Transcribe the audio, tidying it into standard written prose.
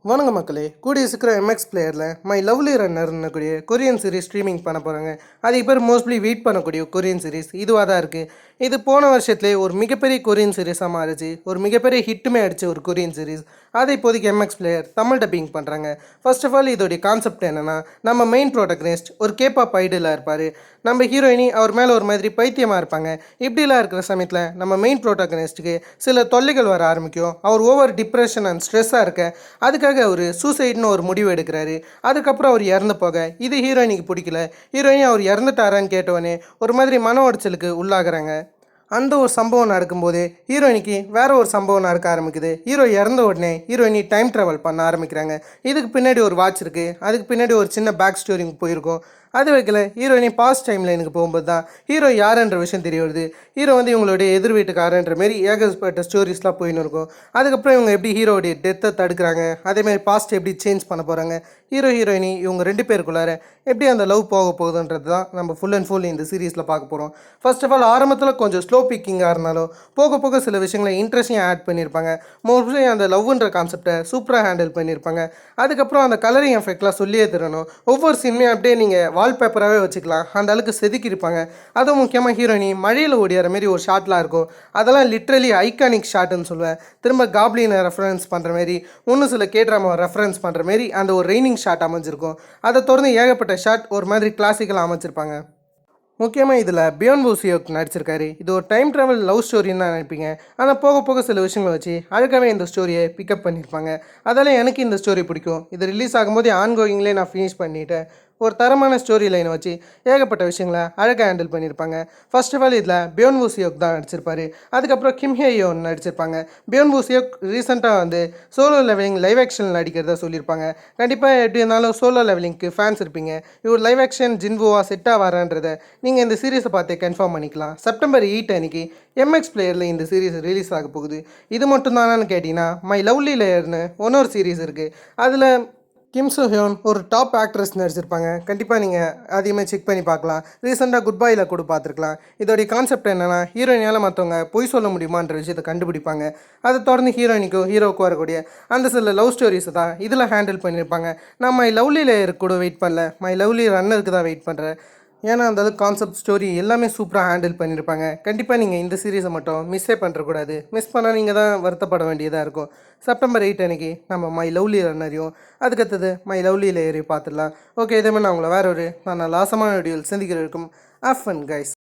வணக்கம் மக்களே, கூடிய சீக்கிரம் எம்எக்ஸ் பிளேயரில் மை லவ்லி ரன்னர்னு கூடிய கொரியன் சீரிஸ் ஸ்ட்ரீமிங் பண்ண போகிறாங்க. அதுக்கு பேர் மோஸ்ட்லி வெயிட் பண்ணக்கூடிய கொரியன் சீரிஸ் இதுவாக தான் இருக்குது. இது போன வருஷத்துலேயே ஒரு மிகப்பெரிய கொரியன் சீரிஸாக மாறிச்சு. ஒரு மிகப்பெரிய ஹிட்டுமே அடிச்சு ஒரு கொரியன் சீரிஸ். அதை இப்போதைக்கு எம்எக்ஸ் பிளேயர் தமிழ் டப்பிங் பண்ணுறாங்க. ஃபர்ஸ்ட் ஆஃப் ஆல் இதோடைய கான்செப்ட் என்னென்னா, நம்ம மெயின் ப்ரோட்டகனிஸ்ட் ஒரு கேப்பாப் ஐடலாக இருப்பார். நம்ம ஹீரோயினி அவர் மேலே ஒரு மாதிரி பைத்தியமாக இருப்பாங்க. இப்படிலாம் இருக்கிற சமயத்தில் நம்ம மெயின் ப்ரோட்டகனிஸ்ட்டுக்கு சில தொல்லைகள் வர ஆரம்பிக்கும். அவர் ஓவர் டிப்ரெஷன் அண்ட் ஸ்ட்ரெஸ்ஸாக இருக்க அதுக்காக அவர் சூசைட்னு ஒரு முடிவு எடுக்கிறாரு. அதுக்கப்புறம் அவர் இறந்து போக இது ஹீரோயினிக்கு பிடிக்கல. ஹீரோயினி அவர் இறந்துட்டாரான்னு கேட்டவொடனே ஒரு மாதிரி மன உடைச்சலுக்கு உள்ளாகிறாங்க. அந்த ஒரு சம்பவம் நடக்கும்போது ஹீரோயினிக்கு வேற ஒரு சம்பவம் நடக்க ஆரம்பிக்குது. ஹீரோ இறந்த உடனே ஹீரோயினி டைம் ட்ராவல் பண்ண ஆரம்பிக்கிறாங்க. இதுக்கு பின்னாடி ஒரு வாட்ச் இருக்குது. அதுக்கு பின்னாடி ஒரு சின்ன பேக் ஸ்டோரிங் போயிருக்கும். அது வைக்கல ஹீரோயினி பாஸ்ட் டைமில் எனக்கு போகும்போது தான் ஹீரோ யாருன்ற விஷயம் தெரிய வருது. ஹீரோ வந்து இவங்களுடைய எதிர் வீட்டுக்காரன்ற மாரி ஏகப்பட்ட ஸ்டோரிஸ்லாம் போயின்னு இருக்கும். அதுக்கப்புறம் இவங்க எப்படி ஹீரோடைய டெத்தை தடுக்கிறாங்க, அதேமாதிரி பாஸ்ட் எப்படி சேஞ்ச் பண்ண போகிறாங்க, ஹீரோயினி இவங்க ரெண்டு பேருக்குள்ளார எப்படி அந்த லவ் போக போகுதுன்றது தான் நம்ம ஃபுல் அண்ட் ஃபுல் இந்த சீரீஸில் பார்க்க போகிறோம். ஃபர்ஸ்ட் ஆஃப் ஆல் ஆரம்பத்தில் கொஞ்சம் ஸ்லோ பிக்கிங்காக இருந்தாலும் போக போக சில விஷயங்களை இன்ட்ரெஸ்டிங்காக ஆட் பண்ணியிருப்பாங்க. மோஸ்ட்லி அந்த லவ்ன்ற கான்செப்டை சூப்பராக ஹேண்டில் பண்ணியிருப்பாங்க. அதுக்கப்புறம் அந்த கலரிங் எஃபெக்ட்லாம் சொல்லியே தரணும். ஒவ்வொரு சீனுமே அப்படியே நீங்கள் வால்பேப்பராகவே வச்சுக்கலாம். அந்த அளவுக்கு செதுக்கியிருப்பாங்க. அதுவும் முக்கியமாக ஹீரோயினி மழையில் ஓடிற மாரி ஒரு ஷாட்லாம் இருக்கும். அதெல்லாம் லிட்ரலி ஐகானிக் ஷாட்டுன்னு சொல்லுவேன். திரும்ப காப்ளினை ரெஃபரன்ஸ் பண்ணுற மாரி, இன்னும் சில கேட்ராமாவை ரெஃபரன்ஸ் பண்ணுற மாரி அந்த ஒரு ரெய்னிங் ஷாட் அமைஞ்சிருக்கும். அதை தொடர்ந்து ஏகப்பட்ட ஷாட் ஒரு மாதிரி கிளாசிக்கலாக அமைச்சிருப்பாங்க. முக்கியமாக இதில் பியோன் பூசியோக் நடிச்சிருக்காரு. இது ஒரு டைம் ட்ராவல் லவ் ஸ்டோரின்னு தான் நினைப்பீங்க. ஆனால் போக போக சில விஷயங்களை வச்சு அழகாகவே இந்த ஸ்டோரியை பிக்கப் பண்ணியிருப்பாங்க. அதால் எனக்கு இந்த ஸ்டோரி பிடிக்கும். இது ரிலீஸ் ஆகும்போது ஆன்கோயிங்லேயே நான் ஃபினிஷ் பண்ணிவிட்டேன். ஒரு தரமான ஸ்டோரி லைனை வச்சு ஏகப்பட்ட விஷயங்களை அழகாக ஹேண்டில் பண்ணியிருப்பாங்க. ஃபர்ஸ்ட் ஆஃப் ஆல் இதில் பியோன் பூசியோக் தான் நடிச்சிருப்பாரு. அதுக்கப்புறம் கிம் ஹே யோன் நடிச்சிருப்பாங்க. பியோன் பூசியோக் ரீசெண்டாக வந்து சோலோ லெவலிங் லைவ் ஆக்ஷன் நடிக்கிறதா சொல்லியிருப்பாங்க. கண்டிப்பாக எப்படி இருந்தாலும் சோலோ லெவலிங்க்கு ஃபேன்ஸ் இருப்பீங்க. இவர் லைவ் ஆக்ஷன் ஜின்வுவா செட்டாக வரன்றதை நீங்கள் இந்த சீரீஸை பார்த்து கன்ஃபார்ம் பண்ணிக்கலாம். செப்டம்பர் 8 அன்றைக்கி எம்எக்ஸ் பிளேயரில் இந்த சீரீஸ் ரிலீஸ் ஆக போகுது. இது மட்டும் தானான்னு கேட்டிங்கன்னா, மை லவ்லி லேயர்னு இன்னொரு சீரீஸ் இருக்குது. அதில் கிம் சோ ஹியோன் ஒரு டாப் ஆக்ட்ரஸ் நடிச்சிருப்பாங்க. கண்டிப்பாக நீங்கள் அதையுமே செக் பண்ணி பார்க்கலாம். ரீசெண்டாக குட் பாயில் கூட பார்த்துருக்கலாம். இதோடைய கான்செப்ட் என்னென்னா, ஹீரோயினால் மற்றவங்க பொய் சொல்ல முடியுமான்ற விஷயத்தை கண்டுபிடிப்பாங்க. அதை தொடர்ந்து ஹீரோயினுக்கும் ஹீரோவுக்கும் வரக்கூடிய அந்த சில லவ் ஸ்டோரிஸை தான் இதில் ஹேண்டில் பண்ணியிருப்பாங்க. நான் மை லவ்லி லேயருக்கு கூட வெயிட் பண்ணல, மை லவ்லி ரன்னருக்கு தான் வெயிட் பண்ணுறேன். ஏன்னா அந்த கான்செப்ட் ஸ்டோரி எல்லாமே சூப்பராக ஹேண்டில் பண்ணியிருப்பாங்க. கண்டிப்பாக நீங்கள் இந்த சீரீஸை மட்டும் மிஸ்ஸே பண்ணுறக்கூடாது. மிஸ் பண்ணால் நீங்கள் தான் வருத்தப்பட வேண்டியதாக இருக்கும். செப்டம்பர் 8 அன்றைக்கி நம்ம மை லவ்லி ரன்னரையும் அதுக்கடுத்தது மை லவ்லி லேயரையும் பார்த்துடலாம். ஓகே, இதே மாதிரி நான் உங்களை வேற ஒரு நான் லாசமான வீடியோவில் சந்திக்கிறதுக்கும் ஆஃப் ஃபன் கைஸ்.